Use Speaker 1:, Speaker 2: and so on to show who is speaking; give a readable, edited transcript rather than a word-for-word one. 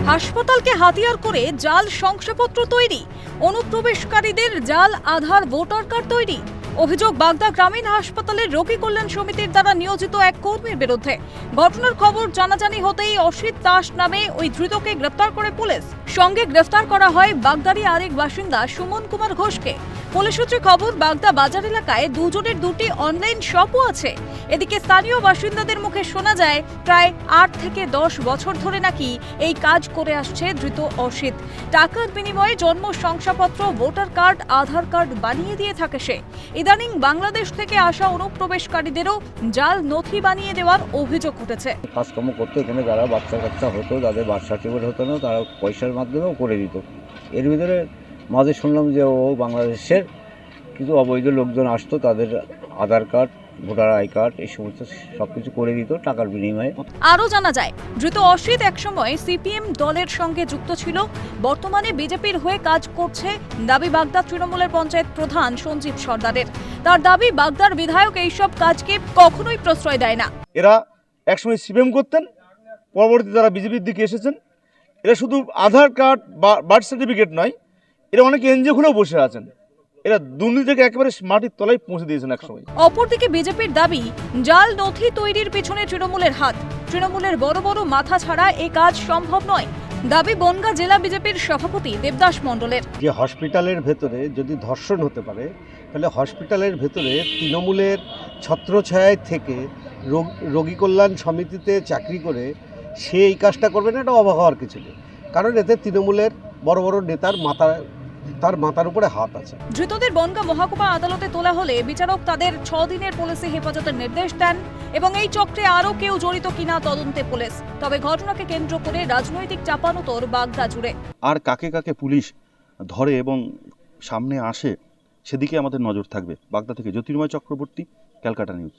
Speaker 1: হাসপাতালকে হাতিয়ার করে জাল শংসাপত্র তৈরি, অনুপ্রবেশকারীদের জাল আধার ভোটার কার্ড তৈরি। অভিযোগ বাগদা গ্রামীণ হাসপাতালের রোগী কল্যাণ সমিতির দ্বারা নিয়োজিত এক কর্মীর বিরুদ্ধে। ঘটনার খবর জানাজানি হতেই অসিত দাস নামে ওই ধৃতকে গ্রেফতার করে পুলিশ। সঙ্গে গ্রেফতার করা হয় বাগদারই আরেক বাসিন্দা সুমন কুমার ঘোষকে। পুলিশ সূত্রে খবর, বাগদা বাজার এলাকায় দুজনের দুটি অনলাইন শপও আছে। এদিকে স্থানীয় বাসিন্দাদের মুখে শোনা যায় প্রায় 8 থেকে 10 বছর ধরে নাকি এই কাজ করে আসছে ধৃত অসিত। টাকার বিনিময়ে জন্ম শংসাপত্র, ভোটার কার্ড, আধার কার্ড বানিয়ে দিয়ে থাকে সে। ইদানিং বাংলাদেশ থেকে আসা অনুপ্রবেশকারীদেরও জাল নথি বানিয়ে দেওয়ার অভিযোগ উঠেছে।
Speaker 2: কাজকর্ম করতো এখানে, যারা বাচ্চা কাচ্চা হতো, যাদের বার্থ সার্টিফিকেট হতো না, তারা পয়সার মাধ্যমেও করে দিত। এর ভিতরে মাঝে শুনলাম যে ও বাংলাদেশের কিছু অবৈধ লোকজন আসতো, তাদের আধার কার্ড, ভোটার আই কার্ড, এই সমস্ত সবকিছু করে দিত টাকার বিনিময়ে।
Speaker 1: আরও জানা যায়, ধৃত অসিত একসময় সিপিএম দলের সঙ্গে যুক্ত ছিল। বর্তমানে বিজেপির হয়ে কাজ করছে। দাবি বাগদা তৃণমূলের পঞ্চায়েত প্রধান সঞ্জীব সর্দারের। তার দাবি, বাগদার বিধায়ক এইসব কাজকে কখনোই প্রশ্রয় দেয় না।
Speaker 3: এরা একসময় সিপিএম করতেন, পরবর্তীতে তারা বিজেপির দিকে এসেছেন। এরা শুধু আধার কার্ড বা বার্থ সার্টিফিকেট নয়, এরা অনেকে এনজিও খুলেও বসে আছেন। এরা দুর্নীতিকে একেবারে মাটির তলায় পৌঁছে দিয়েছেন একসময়।
Speaker 1: অপরদিকে বিজেপির দাবি, জাল নথি তৈরির পিছনে তৃণমূলের হাত। তৃণমূলের বড় বড় মাথা ছাড়া এ কাজ সম্ভব নয়। দাবি বনগাঁ জেলা বিজেপির সভাপতি দেবদাস মণ্ডলের।
Speaker 4: যে হসপিটালের ভেতরে যদি ধর্ষণ হতে পারে, তাহলে হসপিটালের ভেতরে তৃণমূলের ছত্রছায়ায় থেকে রোগী কল্যাণ সমিতিতে চাকরি করে সে এই কাজটা করবে না, এটা অবাক হওয়ার কিছু নেই। কারণ এতে তৃণমূলের বড় বড় নেতার মাথার উপরে হাত আছে।
Speaker 1: ধৃতদের বনগাঁ মহকুমা আদালতে তোলা হলে বিচারক তাদের 6 দিনের পুলিশি হেফাজতের নির্দেশ দেন এবং এই চক্রে আরও কেউ জড়িত কিনা তদন্তে পুলিশ। তবে ঘটনাকে কেন্দ্র করে রাজনৈতিক চাপানোতর বাগদা জুড়ে।
Speaker 5: আর কাকে কাকে পুলিশ ধরে এবং সামনে আসে সেদিকে আমাদের নজর থাকবে। বাগদা থেকে জ্যোতির্ময় চক্রবর্তী, ক্যালকাটা নিউজ।